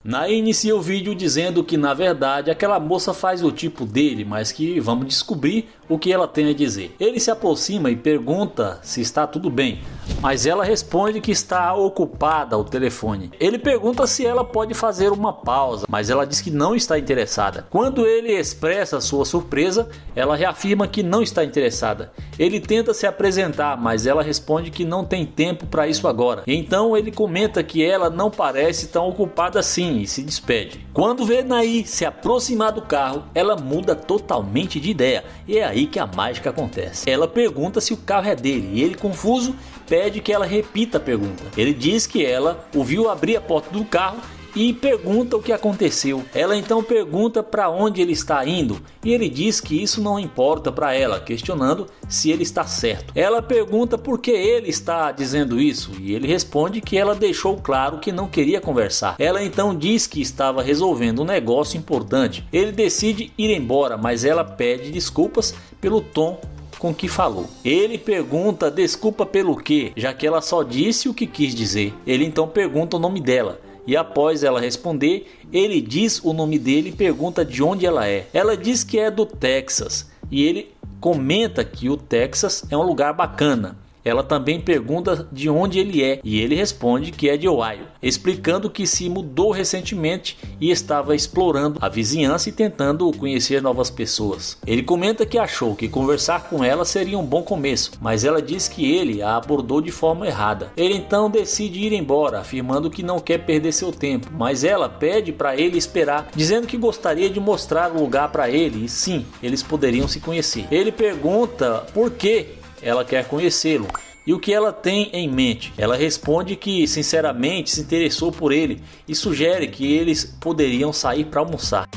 Naí inicia o vídeo dizendo que na verdade aquela moça faz o tipo dele, mas que vamos descobrir o que ela tem a dizer. Ele se aproxima e pergunta se está tudo bem, mas ela responde que está ocupada ao telefone. Ele pergunta se ela pode fazer uma pausa, mas ela diz que não está interessada. Quando ele expressa sua surpresa, ela reafirma que não está interessada. Ele tenta se apresentar, mas ela responde que não tem tempo para isso agora. Então ele comenta que ela não parece tão ocupada assim e se despede. Quando vê Naí se aproximar do carro, ela muda totalmente de ideia e é aí que a mágica acontece. Ela pergunta se o carro é dele e ele, confuso, pede que ela repita a pergunta. Ele diz que ela o viu abrir a porta do carro e pergunta o que aconteceu. Ela então pergunta para onde ele está indo e ele diz que isso não importa para ela, questionando se ele está certo. Ela pergunta por que ele está dizendo isso e ele responde que ela deixou claro que não queria conversar. Ela então diz que estava resolvendo um negócio importante. Ele decide ir embora, mas ela pede desculpas pelo tom com que falou. Ele pergunta desculpa pelo quê, já que ela só disse o que quis dizer. Ele então pergunta o nome dela. E após ela responder, ele diz o nome dele e pergunta de onde ela é. Ela diz que é do Texas e ele comenta que o Texas é um lugar bacana. Ela também pergunta de onde ele é e ele responde que é de Ohio, explicando que se mudou recentemente e estava explorando a vizinhança e tentando conhecer novas pessoas. Ele comenta que achou que conversar com ela seria um bom começo, mas ela diz que ele a abordou de forma errada. Ele então decide ir embora, afirmando que não quer perder seu tempo, mas ela pede para ele esperar, dizendo que gostaria de mostrar o lugar para ele e sim, eles poderiam se conhecer. Ele pergunta por que ela quer conhecê-lo e o que ela tem em mente. Ela responde que sinceramente se interessou por ele e sugere que eles poderiam sair para almoçar.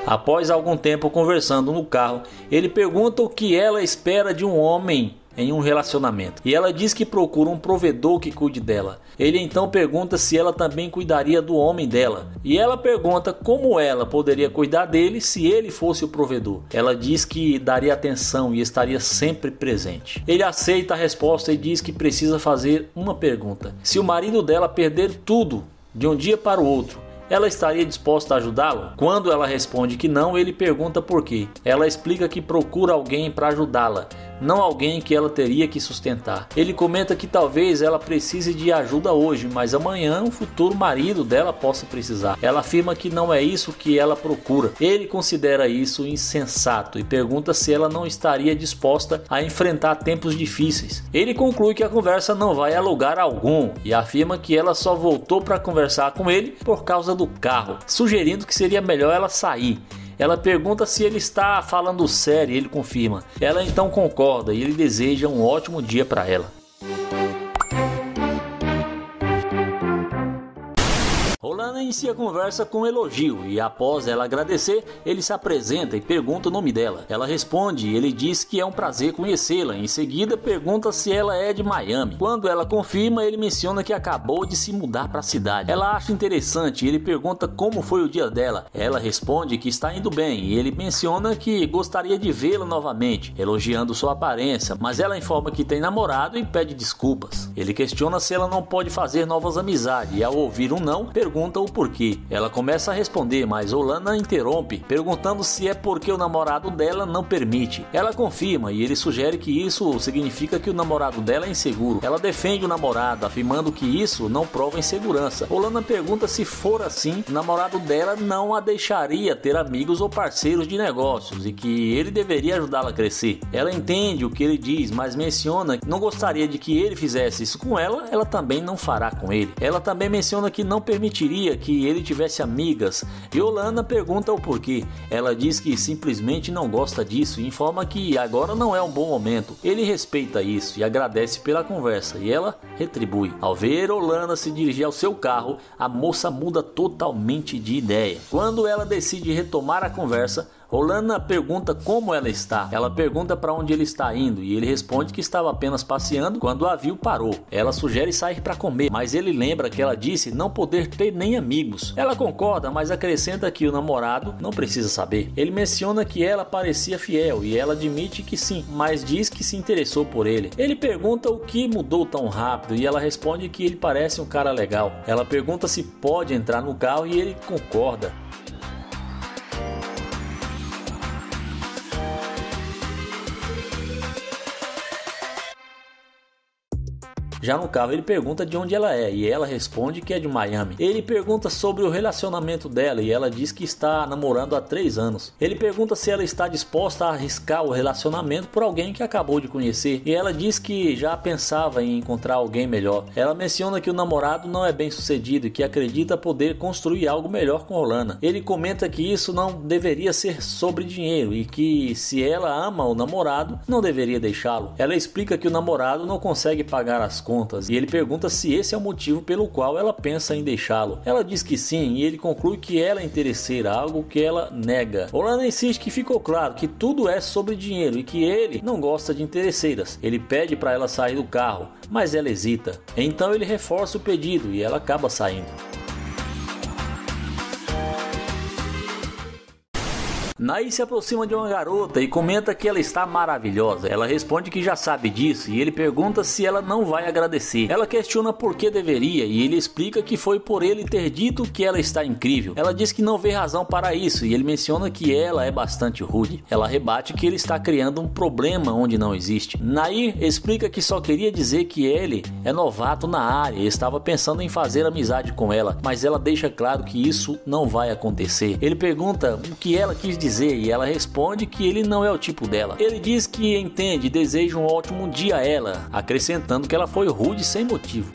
Após algum tempo conversando no carro, ele pergunta o que ela espera de um homem em um relacionamento e ela diz que procura um provedor que cuide dela. Ele então pergunta se ela também cuidaria do homem dela e ela pergunta como ela poderia cuidar dele se ele fosse o provedor. Ela diz que daria atenção e estaria sempre presente. Ele aceita a resposta e diz que precisa fazer uma pergunta: se o marido dela perder tudo de um dia para o outro, ela estaria disposta a ajudá-lo? Quando ela responde que não, ele pergunta por quê. Ela explica que procura alguém para ajudá-la, não alguém que ela teria que sustentar. Ele comenta que talvez ela precise de ajuda hoje, mas amanhã o futuro marido dela possa precisar. Ela afirma que não é isso que ela procura. Ele considera isso insensato e pergunta se ela não estaria disposta a enfrentar tempos difíceis. Ele conclui que a conversa não vai a lugar algum e afirma que ela só voltou para conversar com ele por causa do carro, sugerindo que seria melhor ela sair. Ela pergunta se ele está falando sério e ele confirma. Ela então concorda e ele deseja um ótimo dia para ela. Rolando inicia a conversa com um elogio e após ela agradecer, ele se apresenta e pergunta o nome dela. Ela responde e ele diz que é um prazer conhecê-la. Em seguida pergunta se ela é de Miami. Quando ela confirma, ele menciona que acabou de se mudar para a cidade. Ela acha interessante e ele pergunta como foi o dia dela. Ela responde que está indo bem e ele menciona que gostaria de vê-la novamente, elogiando sua aparência, mas ela informa que tem namorado e pede desculpas. Ele questiona se ela não pode fazer novas amizades e ao ouvir um não, pergunta o porquê. Ela começa a responder, mas Olana interrompe, perguntando se é porque o namorado dela não permite. Ela confirma e ele sugere que isso significa que o namorado dela é inseguro. Ela defende o namorado, afirmando que isso não prova insegurança. Olana pergunta se for assim, o namorado dela não a deixaria ter amigos ou parceiros de negócios e que ele deveria ajudá-la a crescer. Ela entende o que ele diz, mas menciona que não gostaria de que ele fizesse isso com ela, ela também não fará com ele. Ela também menciona que não permitiria que ele tivesse amigas e Olana pergunta o porquê. Ela diz que simplesmente não gosta disso e informa que agora não é um bom momento. Ele respeita isso e agradece pela conversa e ela retribui. Ao ver Olana se dirigir ao seu carro, a moça muda totalmente de ideia. Quando ela decide retomar a conversa, Rolana pergunta como ela está. Ela pergunta para onde ele está indo e ele responde que estava apenas passeando quando o avião parou. Ela sugere sair para comer, mas ele lembra que ela disse não poder ter nem amigos. Ela concorda, mas acrescenta que o namorado não precisa saber. Ele menciona que ela parecia fiel e ela admite que sim, mas diz que se interessou por ele. Ele pergunta o que mudou tão rápido e ela responde que ele parece um cara legal. Ela pergunta se pode entrar no carro e ele concorda. Já no carro ele pergunta de onde ela é e ela responde que é de Miami. Ele pergunta sobre o relacionamento dela e ela diz que está namorando há 3 anos. Ele pergunta se ela está disposta a arriscar o relacionamento por alguém que acabou de conhecer e ela diz que já pensava em encontrar alguém melhor. Ela menciona que o namorado não é bem sucedido e que acredita poder construir algo melhor com Rolana. Ele comenta que isso não deveria ser sobre dinheiro e que se ela ama o namorado não deveria deixá-lo. Ela explica que o namorado não consegue pagar as contas e ele pergunta se esse é o motivo pelo qual ela pensa em deixá-lo. Ela diz que sim e ele conclui que ela é interesseira, algo que ela nega. Rolana insiste que ficou claro que tudo é sobre dinheiro e que ele não gosta de interesseiras. Ele pede para ela sair do carro, mas ela hesita. Então ele reforça o pedido e ela acaba saindo. Nair se aproxima de uma garota e comenta que ela está maravilhosa. Ela responde que já sabe disso e ele pergunta se ela não vai agradecer. Ela questiona por que deveria e ele explica que foi por ele ter dito que ela está incrível. Ela diz que não vê razão para isso e ele menciona que ela é bastante rude. Ela rebate que ele está criando um problema onde não existe. Nair explica que só queria dizer que ele é novato na área e estava pensando em fazer amizade com ela, mas ela deixa claro que isso não vai acontecer. Ele pergunta o que ela quis dizer e ela responde que ele não é o tipo dela. Ele diz que entende e deseja um ótimo dia a ela, acrescentando que ela foi rude sem motivo.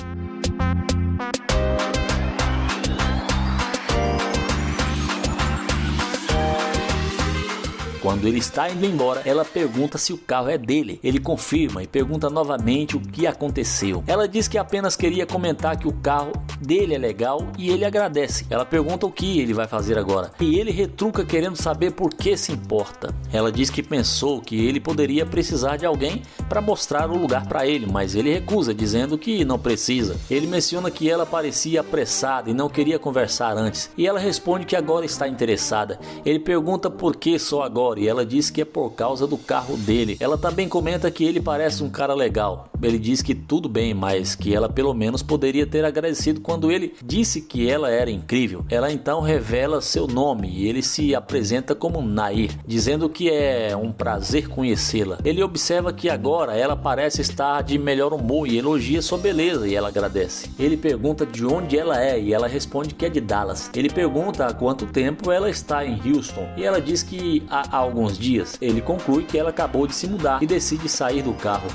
Quando ele está indo embora, ela pergunta se o carro é dele. Ele confirma e pergunta novamente o que aconteceu. Ela diz que apenas queria comentar que o carro dele é legal e ele agradece. Ela pergunta o que ele vai fazer agora e ele retruca querendo saber por que se importa. Ela diz que pensou que ele poderia precisar de alguém para mostrar o lugar para ele, mas ele recusa, dizendo que não precisa. Ele menciona que ela parecia apressada e não queria conversar antes e ela responde que agora está interessada. Ele pergunta por que só agora e ela diz que é por causa do carro dele. Ela também comenta que ele parece um cara legal. Ele diz que tudo bem, mas que ela pelo menos poderia ter agradecido quando ele disse que ela era incrível. Ela então revela seu nome e ele se apresenta como Nair, dizendo que é um prazer conhecê-la. Ele observa que agora ela parece estar de melhor humor e elogia sua beleza e ela agradece. Ele pergunta de onde ela é e ela responde que é de Dallas. Ele pergunta há quanto tempo ela está em Houston e ela diz que há alguns dias. Ele conclui que ela acabou de se mudar e decide sair do carro.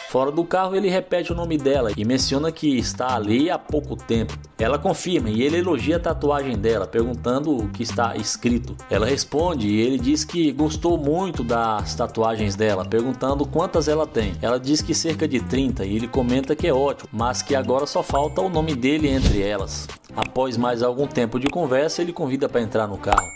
Fora do carro ele repete o nome dela e menciona que está ali há pouco tempo. Ela confirma e ele elogia a tatuagem dela, perguntando o que está escrito. Ela responde e ele diz que gostou muito das tatuagens dela, perguntando quantas ela tem. Ela diz que cerca de 30 e ele comenta que é ótimo, mas que agora só falta o nome dele entre elas. Após mais algum tempo de conversa, ele convida para entrar no carro.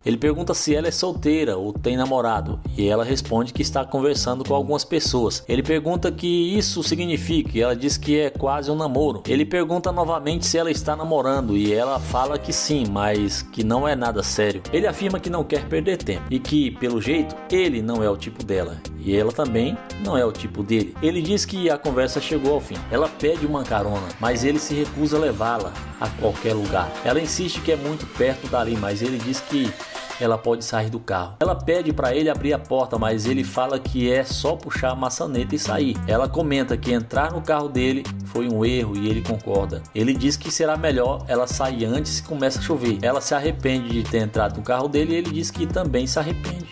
Ele pergunta se ela é solteira ou tem namorado e ela responde que está conversando com algumas pessoas. Ele pergunta o que isso significa e ela diz que é quase um namoro. Ele pergunta novamente se ela está namorando e ela fala que sim, mas que não é nada sério. Ele afirma que não quer perder tempo e que, pelo jeito, ele não é o tipo dela e ela também não é o tipo dele. Ele diz que a conversa chegou ao fim. Ela pede uma carona, mas ele se recusa a levá-la a qualquer lugar. Ela insiste que é muito perto dali, mas ele diz que ela pode sair do carro. Ela pede para ele abrir a porta, mas ele fala que é só puxar a maçaneta e sair. Ela comenta que entrar no carro dele foi um erro e ele concorda. Ele diz que será melhor ela sair antes que comece a chover. Ela se arrepende de ter entrado no carro dele e ele diz que também se arrepende.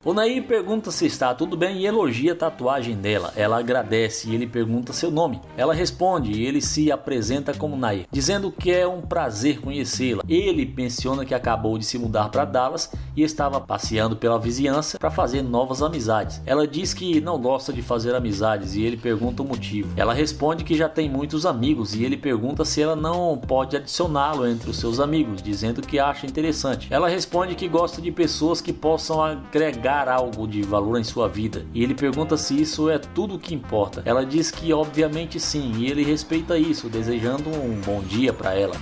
O Nair pergunta se está tudo bem e elogia a tatuagem dela. Ela agradece e ele pergunta seu nome. Ela responde e ele se apresenta como Nair, dizendo que é um prazer conhecê-la. Ele menciona que acabou de se mudar para Dallas e estava passeando pela vizinhança para fazer novas amizades. Ela diz que não gosta de fazer amizades e ele pergunta o motivo. Ela responde que já tem muitos amigos e ele pergunta se ela não pode adicioná-lo entre os seus amigos, dizendo que acha interessante. Ela responde que gosta de pessoas que possam agregar algo de valor em sua vida e ele pergunta se isso é tudo o que importa. Ela diz que obviamente sim e ele respeita isso, desejando um bom dia para ela.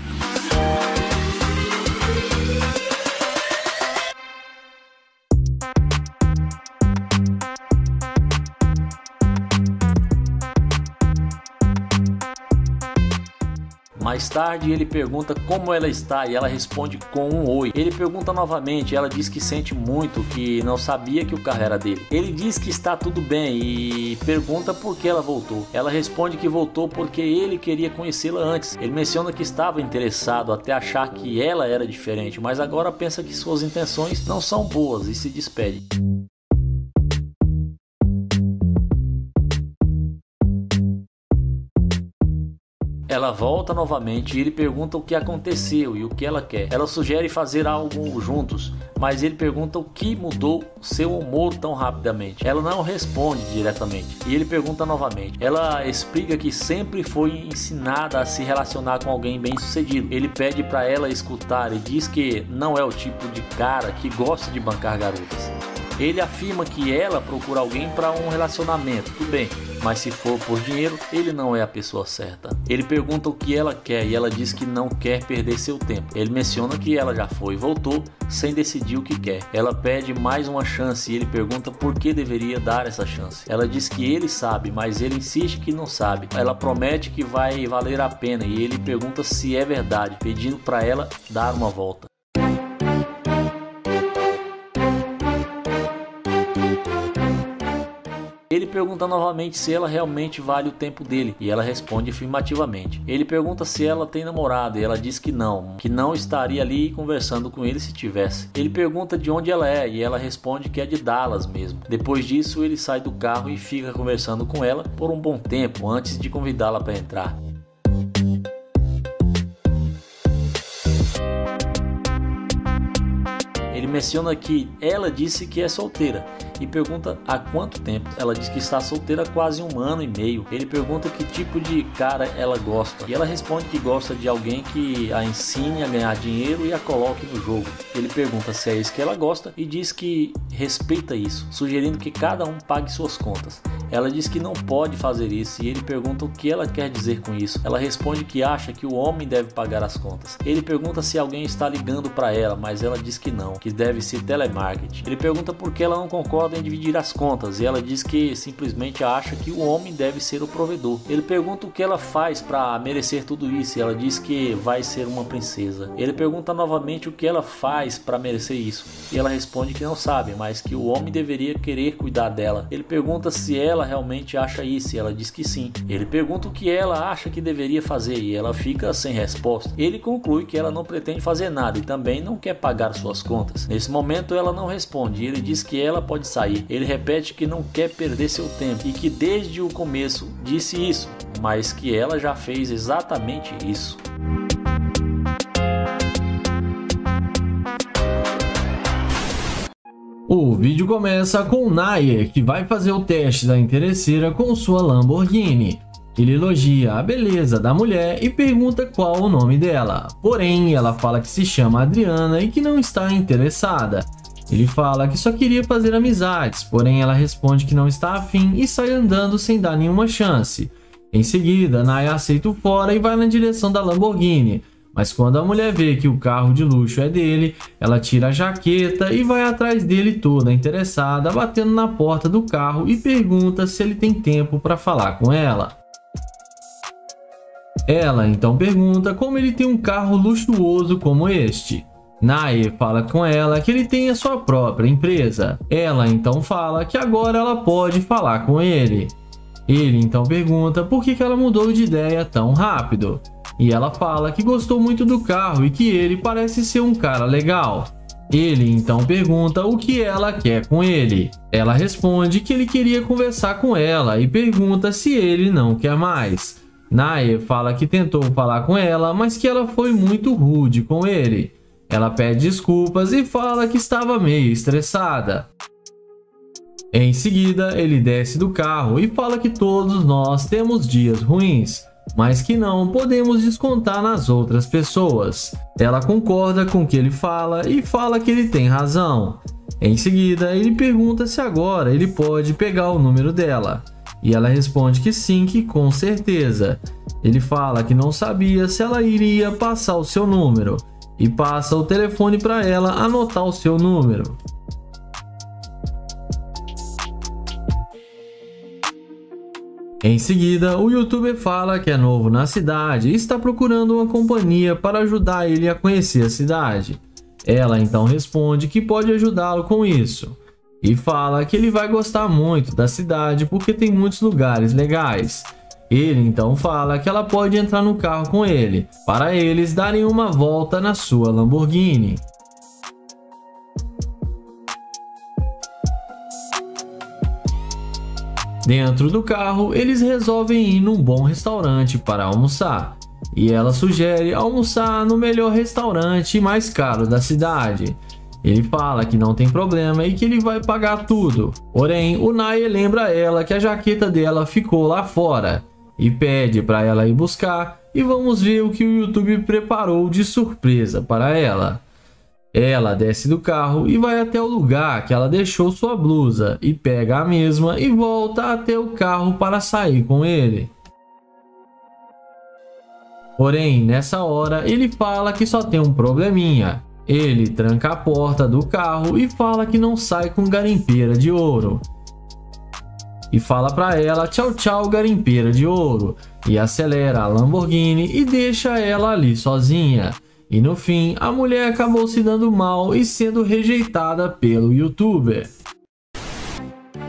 Mais tarde ele pergunta como ela está e ela responde com um oi. Ele pergunta novamente, ela diz que sente muito, que não sabia que o carro era dele. Ele diz que está tudo bem e pergunta por que ela voltou. Ela responde que voltou porque ele queria conhecê-la antes. Ele menciona que estava interessado até achar que ela era diferente, mas agora pensa que suas intenções não são boas e se despede. Ela volta novamente e ele pergunta o que aconteceu e o que ela quer. Ela sugere fazer algo juntos, mas ele pergunta o que mudou seu humor tão rapidamente. Ela não responde diretamente e ele pergunta novamente. Ela explica que sempre foi ensinada a se relacionar com alguém bem sucedido. Ele pede para ela escutar e diz que não é o tipo de cara que gosta de bancar garotas. Ele afirma que ela procura alguém para um relacionamento, tudo bem, mas se for por dinheiro, ele não é a pessoa certa. Ele pergunta o que ela quer e ela diz que não quer perder seu tempo. Ele menciona que ela já foi e voltou sem decidir o que quer. Ela pede mais uma chance e ele pergunta por que deveria dar essa chance. Ela diz que ele sabe, mas ele insiste que não sabe. Ela promete que vai valer a pena e ele pergunta se é verdade, pedindo para ela dar uma volta. Ele pergunta novamente se ela realmente vale o tempo dele e ela responde afirmativamente. Ele pergunta se ela tem namorado e ela diz que não estaria ali conversando com ele se tivesse. Ele pergunta de onde ela é e ela responde que é de Dallas mesmo. Depois disso ele sai do carro e fica conversando com ela por um bom tempo antes de convidá-la para entrar. Ele menciona que ela disse que é solteira e pergunta há quanto tempo. Ela diz que está solteira há quase 1 ano e meio. Ele pergunta que tipo de cara ela gosta e ela responde que gosta de alguém que a ensine a ganhar dinheiro e a coloque no jogo. Ele pergunta se é isso que ela gosta e diz que respeita isso, sugerindo que cada um pague suas contas. Ela diz que não pode fazer isso e ele pergunta o que ela quer dizer com isso. Ela responde que acha que o homem deve pagar as contas. Ele pergunta se alguém está ligando para ela, mas ela diz que não, que deve ser telemarketing. Ele pergunta por que ela não concorda em dividir as contas e ela diz que simplesmente acha que o homem deve ser o provedor. Ele pergunta o que ela faz para merecer tudo isso e ela diz que vai ser uma princesa. Ele pergunta novamente o que ela faz para merecer isso e ela responde que não sabe, mas que o homem deveria querer cuidar dela. Ele pergunta se ela realmente acha isso e ela diz que sim. Ele pergunta o que ela acha que deveria fazer e ela fica sem resposta. Ele conclui que ela não pretende fazer nada e também não quer pagar suas contas. Nesse momento ela não responde e ele diz que ela pode sair. Ele repete que não quer perder seu tempo e que desde o começo disse isso, mas que ela já fez exatamente isso. O vídeo começa com o Nair, que vai fazer o teste da interesseira com sua Lamborghini. Ele elogia a beleza da mulher e pergunta qual o nome dela. Porém, ela fala que se chama Adriana e que não está interessada. Ele fala que só queria fazer amizades, porém ela responde que não está afim e sai andando sem dar nenhuma chance. Em seguida, Nair aceita o fora e vai na direção da Lamborghini. Mas quando a mulher vê que o carro de luxo é dele, ela tira a jaqueta e vai atrás dele toda interessada, batendo na porta do carro e pergunta se ele tem tempo para falar com ela. Ela então pergunta como ele tem um carro luxuoso como este. Nair fala com ela que ele tem a sua própria empresa. Ela então fala que agora ela pode falar com ele. Ele então pergunta por que ela mudou de ideia tão rápido. E ela fala que gostou muito do carro e que ele parece ser um cara legal. Ele então pergunta o que ela quer com ele. Ela responde que ele queria conversar com ela e pergunta se ele não quer mais. Nair fala que tentou falar com ela, mas que ela foi muito rude com ele. Ela pede desculpas e fala que estava meio estressada. Em seguida, ele desce do carro e fala que todos nós temos dias ruins, mas que não podemos descontar nas outras pessoas. Ela concorda com o que ele fala e fala que ele tem razão. Em seguida, ele pergunta se agora ele pode pegar o número dela. E ela responde que sim, que com certeza. Ele fala que não sabia se ela iria passar o seu número e passa o telefone para ela anotar o seu número. Em seguida, o youtuber fala que é novo na cidade e está procurando uma companhia para ajudar ele a conhecer a cidade. Ela então responde que pode ajudá-lo com isso e fala que ele vai gostar muito da cidade porque tem muitos lugares legais. Ele então fala que ela pode entrar no carro com ele para eles darem uma volta na sua Lamborghini. Dentro do carro, eles resolvem ir num bom restaurante para almoçar, e ela sugere almoçar no melhor restaurante mais caro da cidade. Ele fala que não tem problema e que ele vai pagar tudo. Porém, o Nair lembra ela que a jaqueta dela ficou lá fora e pede para ela ir buscar, e vamos ver o que o YouTube preparou de surpresa para ela. Ela desce do carro e vai até o lugar que ela deixou sua blusa e pega a mesma e volta até o carro para sair com ele. Porém, nessa hora, ele fala que só tem um probleminha. Ele tranca a porta do carro e fala que não sai com garimpeira de ouro. E fala para ela tchau tchau garimpeira de ouro e acelera a Lamborghini e deixa ela ali sozinha. E no fim, a mulher acabou se dando mal e sendo rejeitada pelo youtuber.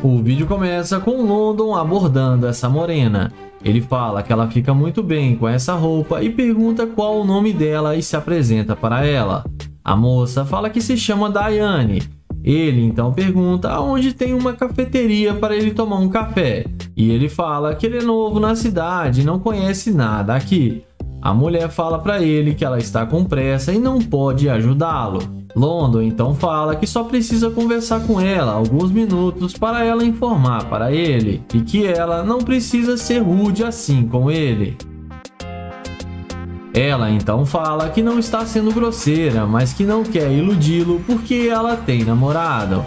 O vídeo começa com London abordando essa morena. Ele fala que ela fica muito bem com essa roupa e pergunta qual o nome dela e se apresenta para ela. A moça fala que se chama Diane. Ele então pergunta aonde tem uma cafeteria para ele tomar um café. E ele fala que ele é novo na cidade e não conhece nada aqui. A mulher fala para ele que ela está com pressa e não pode ajudá-lo. London então fala que só precisa conversar com ela alguns minutos para ela informar para ele e que ela não precisa ser rude assim com ele. Ela então fala que não está sendo grosseira, mas que não quer iludi-lo porque ela tem namorado.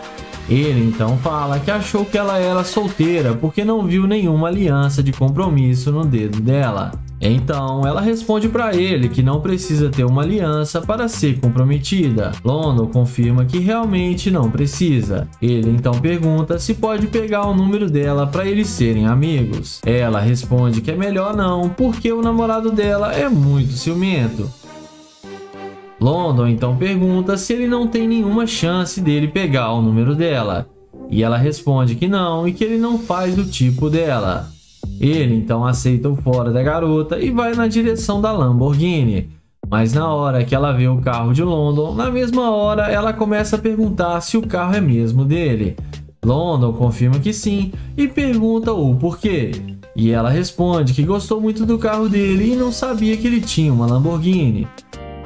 Ele então fala que achou que ela era solteira porque não viu nenhuma aliança de compromisso no dedo dela. Então ela responde para ele que não precisa ter uma aliança para ser comprometida. London confirma que realmente não precisa. Ele então pergunta se pode pegar o número dela para eles serem amigos. Ela responde que é melhor não, porque o namorado dela é muito ciumento. London então pergunta se ele não tem nenhuma chance dele pegar o número dela. E ela responde que não e que ele não faz do tipo dela. Ele então aceita o fora da garota e vai na direção da Lamborghini. Mas na hora que ela vê o carro de London, na mesma hora ela começa a perguntar se o carro é mesmo dele. London confirma que sim e pergunta o porquê. E ela responde que gostou muito do carro dele e não sabia que ele tinha uma Lamborghini.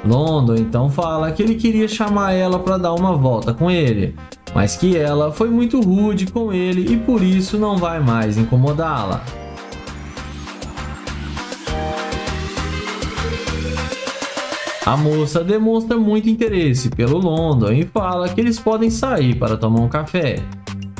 London então fala que ele queria chamar ela para dar uma volta com ele, mas que ela foi muito rude com ele e por isso não vai mais incomodá-la. A moça demonstra muito interesse pelo London e fala que eles podem sair para tomar um café.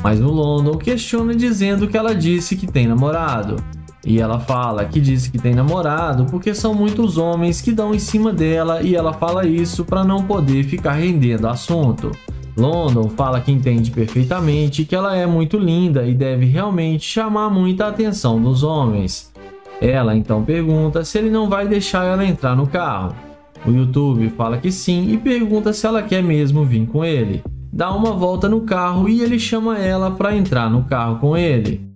Mas o London questiona dizendo que ela disse que tem namorado. E ela fala que disse que tem namorado porque são muitos homens que dão em cima dela e ela fala isso para não poder ficar rendendo assunto. London fala que entende perfeitamente que ela é muito linda e deve realmente chamar muita atenção dos homens. Ela então pergunta se ele não vai deixar ela entrar no carro. O YouTube fala que sim e pergunta se ela quer mesmo vir com ele. Dá uma volta no carro e ele chama ela para entrar no carro com ele.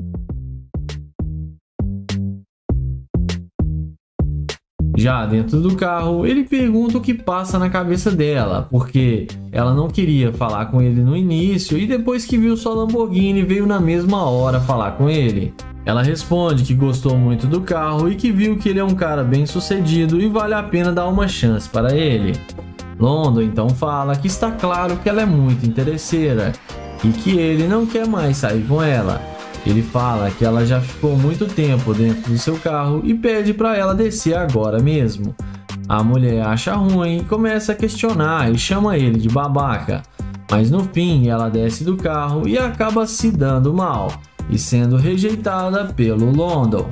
Já dentro do carro, ele pergunta o que passa na cabeça dela, porque ela não queria falar com ele no início e depois que viu sua Lamborghini veio na mesma hora falar com ele. Ela responde que gostou muito do carro e que viu que ele é um cara bem sucedido e vale a pena dar uma chance para ele. London então fala que está claro que ela é muito interesseira e que ele não quer mais sair com ela. Ele fala que ela já ficou muito tempo dentro do seu carro e pede para ela descer agora mesmo. A mulher acha ruim e começa a questionar e chama ele de babaca, mas no fim ela desce do carro e acaba se dando mal e sendo rejeitada pelo London.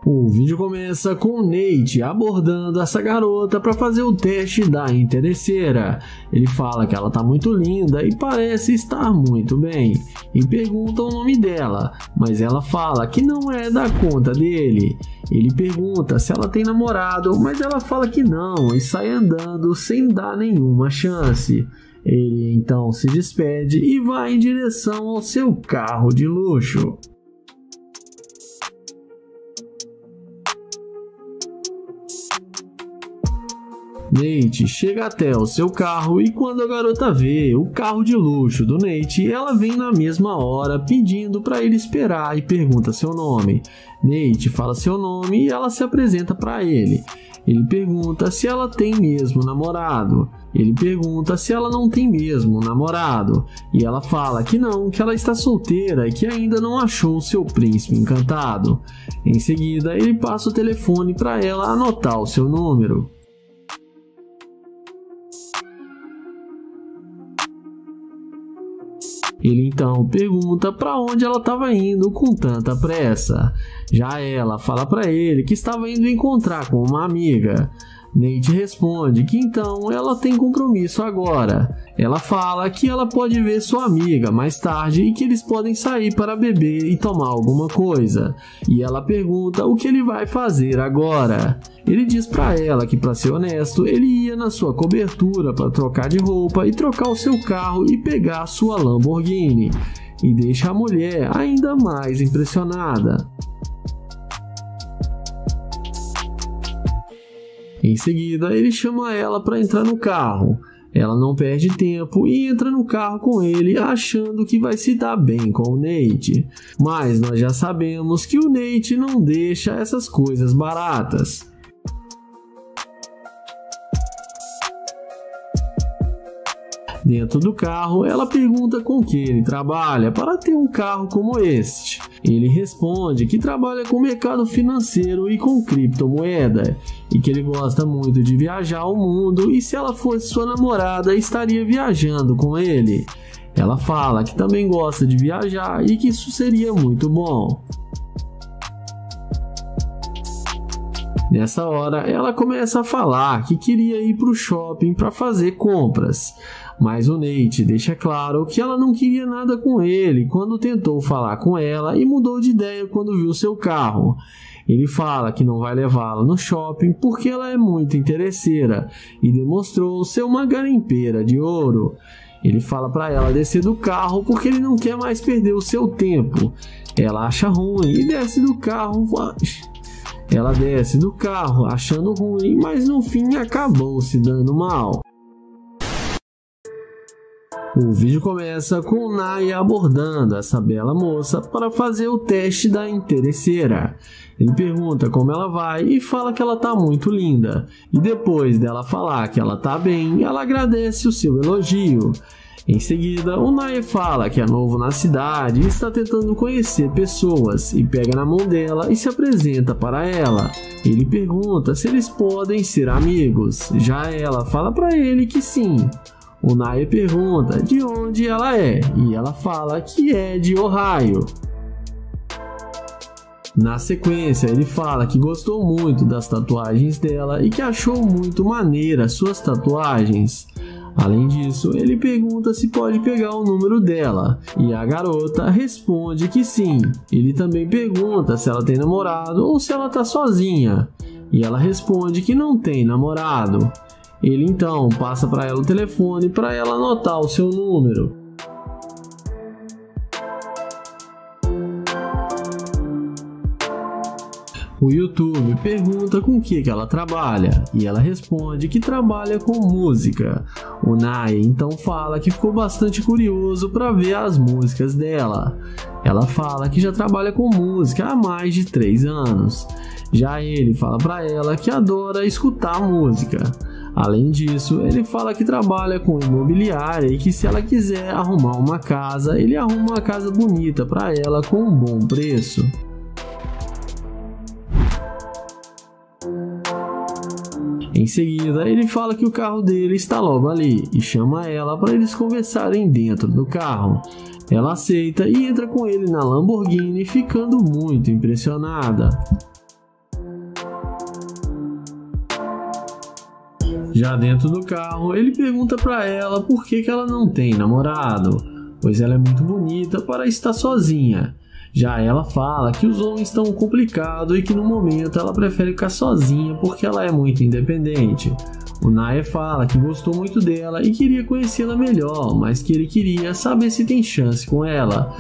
O vídeo começa com o Nate abordando essa garota para fazer o teste da interesseira. Ele fala que ela tá muito linda e parece estar muito bem, e pergunta o nome dela, mas ela fala que não é da conta dele. Ele pergunta se ela tem namorado, mas ela fala que não e sai andando sem dar nenhuma chance. Ele então se despede e vai em direção ao seu carro de luxo. Nate chega até o seu carro e quando a garota vê o carro de luxo do Nate, ela vem na mesma hora pedindo para ele esperar e pergunta seu nome. Nate fala seu nome e ela se apresenta para ele. Ele pergunta se ela tem mesmo namorado. Ele pergunta se ela não tem mesmo namorado. E ela fala que não, que ela está solteira e que ainda não achou seu príncipe encantado. Em seguida, ele passa o telefone para ela anotar o seu número. Ele então pergunta para onde ela estava indo com tanta pressa. Já ela fala para ele que estava indo encontrar com uma amiga. Nate responde que então ela tem compromisso agora. Ela fala que ela pode ver sua amiga mais tarde e que eles podem sair para beber e tomar alguma coisa. E ela pergunta o que ele vai fazer agora. Ele diz para ela que, para ser honesto, ele ia na sua cobertura para trocar de roupa e trocar o seu carro e pegar a sua Lamborghini. E deixa a mulher ainda mais impressionada. Em seguida, ele chama ela para entrar no carro. Ela não perde tempo e entra no carro com ele, achando que vai se dar bem com o Nate. Mas nós já sabemos que o Nate não deixa essas coisas baratas. Dentro do carro, ela pergunta com que ele trabalha para ter um carro como este. Ele responde que trabalha com mercado financeiro e com criptomoeda, e que ele gosta muito de viajar ao mundo e se ela fosse sua namorada, estaria viajando com ele. Ela fala que também gosta de viajar e que isso seria muito bom. Nessa hora, ela começa a falar que queria ir para o shopping para fazer compras. Mas o Nate deixa claro que ela não queria nada com ele quando tentou falar com ela e mudou de ideia quando viu seu carro. Ele fala que não vai levá-la no shopping porque ela é muito interesseira e demonstrou ser uma garimpeira de ouro. Ele fala para ela descer do carro porque ele não quer mais perder o seu tempo. Ela acha ruim e desce do carro. Ela desce do carro achando ruim, mas no fim acabou se dando mal. O vídeo começa com Naya abordando essa bela moça para fazer o teste da interesseira. Ele pergunta como ela vai e fala que ela tá muito linda. E depois dela falar que ela tá bem, ela agradece o seu elogio. Em seguida, o Naya fala que é novo na cidade e está tentando conhecer pessoas e pega na mão dela e se apresenta para ela. Ele pergunta se eles podem ser amigos. Já ela fala para ele que sim. O Naya pergunta de onde ela é e ela fala que é de Ohio. Na sequência, ele fala que gostou muito das tatuagens dela e que achou muito maneira suas tatuagens. Além disso, ele pergunta se pode pegar o número dela e a garota responde que sim. Ele também pergunta se ela tem namorado ou se ela tá sozinha e ela responde que não tem namorado. Ele então passa para ela o telefone para ela anotar o seu número. O YouTube pergunta com o que ela trabalha e ela responde que trabalha com música. O Nae então fala que ficou bastante curioso para ver as músicas dela. Ela fala que já trabalha com música há mais de 3 anos. Já ele fala para ela que adora escutar música. Além disso, ele fala que trabalha com imobiliária e que se ela quiser arrumar uma casa, ele arruma uma casa bonita para ela com um bom preço. Em seguida, ele fala que o carro dele está logo ali e chama ela para eles conversarem dentro do carro. Ela aceita e entra com ele na Lamborghini, ficando muito impressionada. Já dentro do carro, ele pergunta para ela por que ela não tem namorado, pois ela é muito bonita para estar sozinha. Já ela fala que os homens estão complicados e que no momento ela prefere ficar sozinha porque ela é muito independente. O Nae fala que gostou muito dela e queria conhecê-la melhor, mas que ele queria saber se tem chance com ela.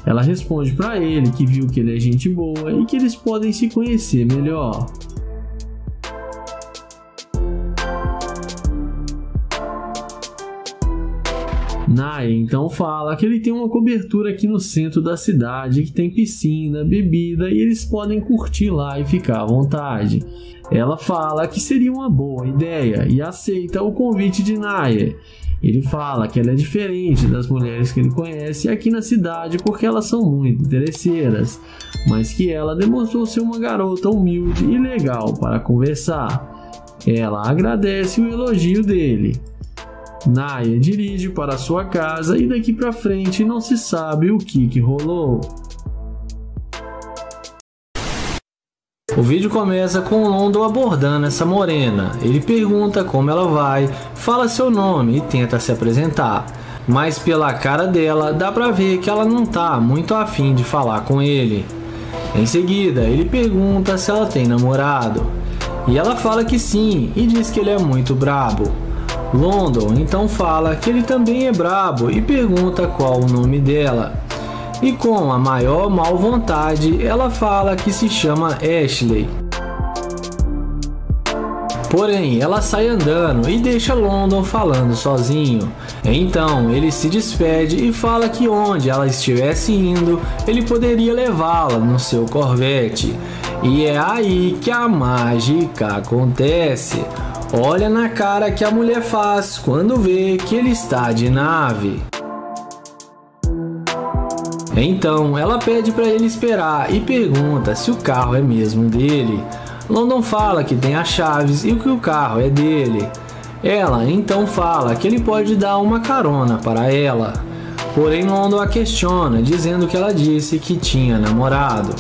Ela responde para ele que viu que ele é gente boa e que eles podem se conhecer melhor. Nae então fala que ele tem uma cobertura aqui no centro da cidade que tem piscina, bebida e eles podem curtir lá e ficar à vontade. Ela fala que seria uma boa ideia e aceita o convite de Nae. Ele fala que ela é diferente das mulheres que ele conhece aqui na cidade porque elas são muito interesseiras, mas que ela demonstrou ser uma garota humilde e legal para conversar. Ela agradece o elogio dele. Nae dirige para sua casa e daqui para frente não se sabe o que rolou. O vídeo começa com o London abordando essa morena. Ele pergunta como ela vai, fala seu nome e tenta se apresentar. Mas pela cara dela dá pra ver que ela não tá muito afim de falar com ele. Em seguida ele pergunta se ela tem namorado. E ela fala que sim e diz que ele é muito brabo. London então fala que ele também é brabo e pergunta qual o nome dela. E com a maior mal vontade, ela fala que se chama Ashley. Porém, ela sai andando e deixa London falando sozinho. Então, ele se despede e fala que onde ela estivesse indo, ele poderia levá-la no seu Corvette. E é aí que a mágica acontece. Olha na cara que a mulher faz quando vê que ele está de nave. Então ela pede para ele esperar e pergunta se o carro é mesmo dele. London fala que tem as chaves e que o carro é dele. Ela então fala que ele pode dar uma carona para ela. Porém London a questiona, dizendo que ela disse que tinha namorado.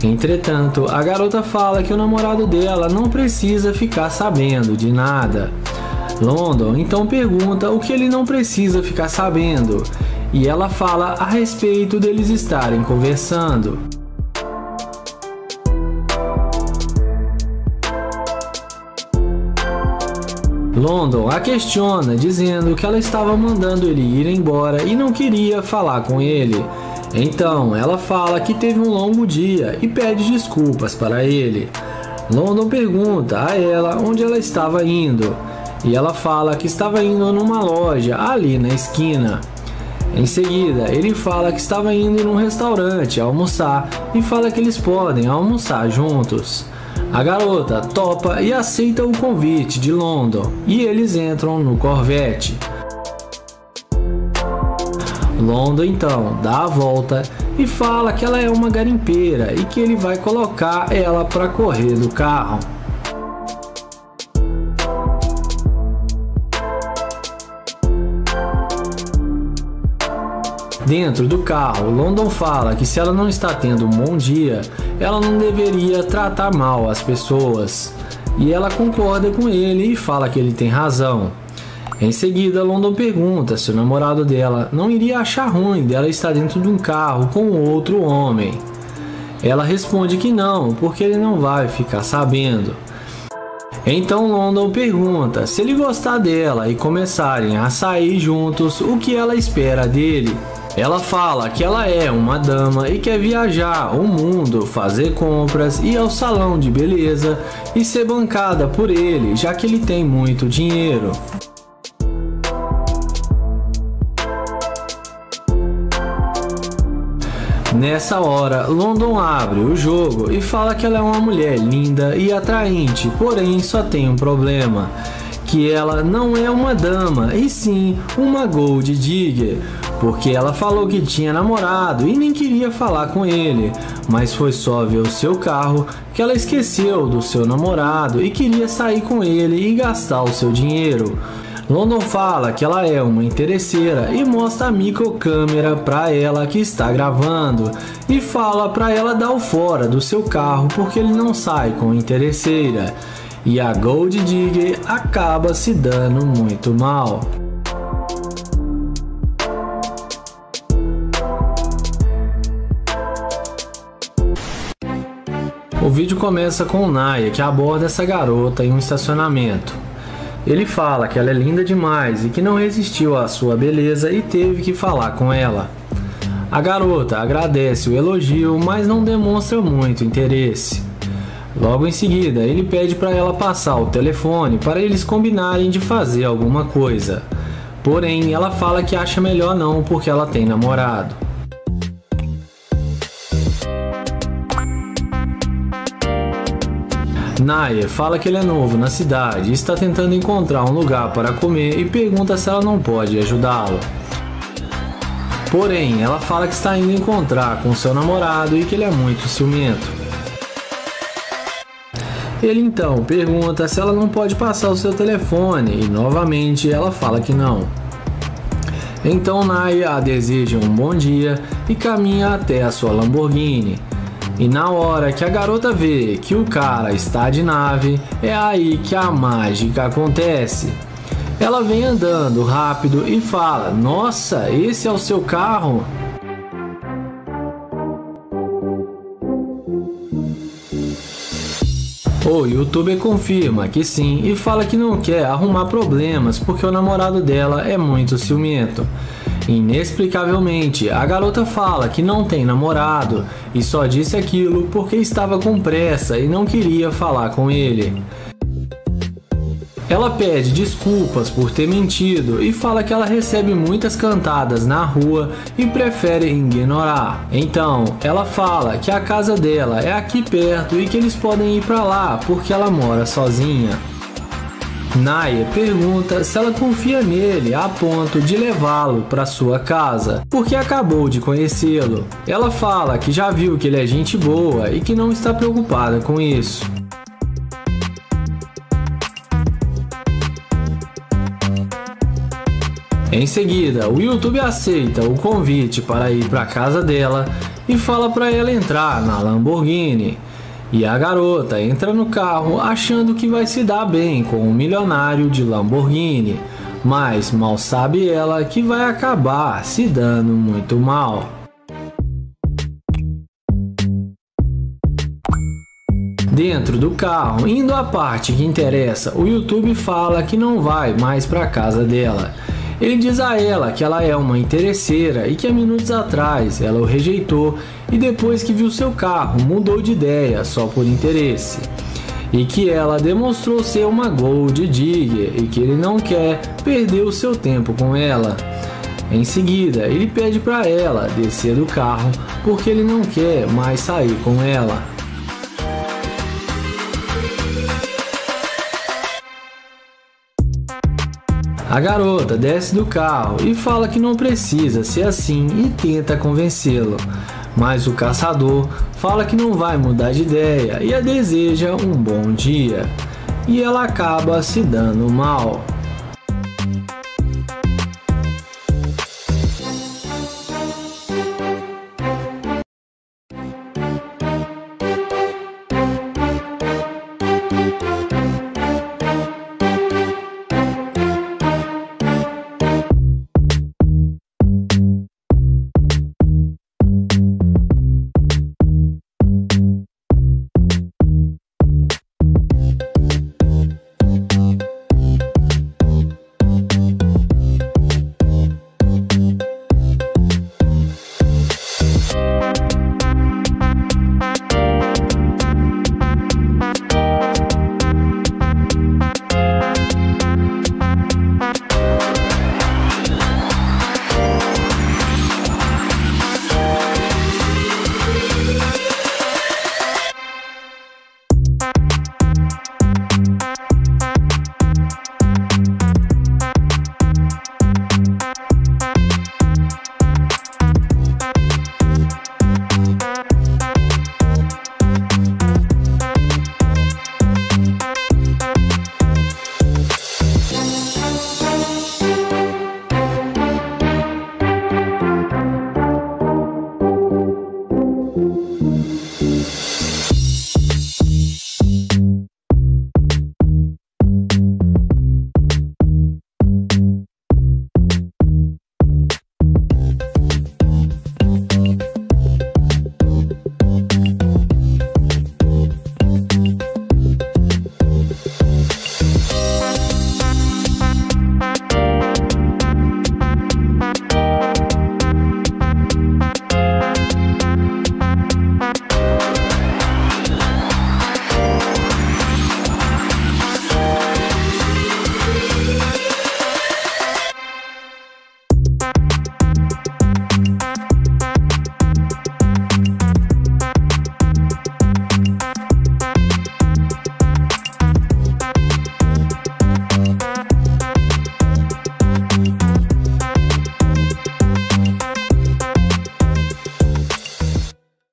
Entretanto, a garota fala que o namorado dela não precisa ficar sabendo de nada. London então pergunta o que ele não precisa ficar sabendo, e ela fala a respeito deles estarem conversando. London a questiona, dizendo que ela estava mandando ele ir embora e não queria falar com ele. Então ela fala que teve um longo dia e pede desculpas para ele. London pergunta a ela onde ela estava indo e ela fala que estava indo numa loja ali na esquina. Em seguida ele fala que estava indo num restaurante almoçar e fala que eles podem almoçar juntos. A garota topa e aceita o convite de London e eles entram no Corvette. London então dá a volta e fala que ela é uma garimpeira e que ele vai colocar ela para correr do carro. Dentro do carro, London fala que se ela não está tendo um bom dia, ela não deveria tratar mal as pessoas. E ela concorda com ele e fala que ele tem razão. Em seguida, London pergunta se o namorado dela não iria achar ruim dela estar dentro de um carro com outro homem. Ela responde que não, porque ele não vai ficar sabendo. Então London pergunta se ele gostar dela e começarem a sair juntos, o que ela espera dele. Ela fala que ela é uma dama e quer viajar o mundo, fazer compras, ir ao salão de beleza e ser bancada por ele, já que ele tem muito dinheiro. Nessa hora, London abre o jogo e fala que ela é uma mulher linda e atraente, porém só tem um problema, que ela não é uma dama, e sim uma Gold Digger, porque ela falou que tinha namorado e nem queria falar com ele, mas foi só ver o seu carro que ela esqueceu do seu namorado e queria sair com ele e gastar o seu dinheiro. London fala que ela é uma interesseira e mostra a microcâmera para ela que está gravando e fala para ela dar o fora do seu carro porque ele não sai com interesseira. E a Gold Digger acaba se dando muito mal. O vídeo começa com o Naya, que aborda essa garota em um estacionamento. Ele fala que ela é linda demais e que não resistiu à sua beleza e teve que falar com ela. A garota agradece o elogio, mas não demonstra muito interesse. Logo em seguida, ele pede para ela passar o telefone para eles combinarem de fazer alguma coisa. Porém, ela fala que acha melhor não porque ela tem namorado. Naya fala que ele é novo na cidade e está tentando encontrar um lugar para comer e pergunta se ela não pode ajudá-lo. Porém, ela fala que está indo encontrar com seu namorado e que ele é muito ciumento. Ele então pergunta se ela não pode passar o seu telefone e novamente ela fala que não. Então Naya a deseja um bom dia e caminha até a sua Lamborghini. E na hora que a garota vê que o cara está de nave, é aí que a mágica acontece. Ela vem andando rápido e fala: "Nossa, esse é o seu carro?" O youtuber confirma que sim e fala que não quer arrumar problemas porque o namorado dela é muito ciumento. Inexplicavelmente, a garota fala que não tem namorado e só disse aquilo porque estava com pressa e não queria falar com ele. Ela pede desculpas por ter mentido e fala que ela recebe muitas cantadas na rua e prefere ignorar. Então, ela fala que a casa dela é aqui perto e que eles podem ir para lá porque ela mora sozinha. Naya pergunta se ela confia nele a ponto de levá-lo para sua casa, porque acabou de conhecê-lo. Ela fala que já viu que ele é gente boa e que não está preocupada com isso. Em seguida, o YouTube aceita o convite para ir para a casa dela e fala para ela entrar na Lamborghini. E a garota entra no carro achando que vai se dar bem com um milionário de Lamborghini, mas mal sabe ela que vai acabar se dando muito mal. Dentro do carro, indo à parte que interessa, o YouTube fala que não vai mais para a casa dela. Ele diz a ela que ela é uma interesseira e que há minutos atrás ela o rejeitou e depois que viu seu carro mudou de ideia só por interesse. E que ela demonstrou ser uma Gold Digger e que ele não quer perder o seu tempo com ela. Em seguida, ele pede para ela descer do carro porque ele não quer mais sair com ela. A garota desce do carro e fala que não precisa ser assim e tenta convencê-lo, mas o caçador fala que não vai mudar de ideia e a deseja um bom dia, e ela acaba se dando mal.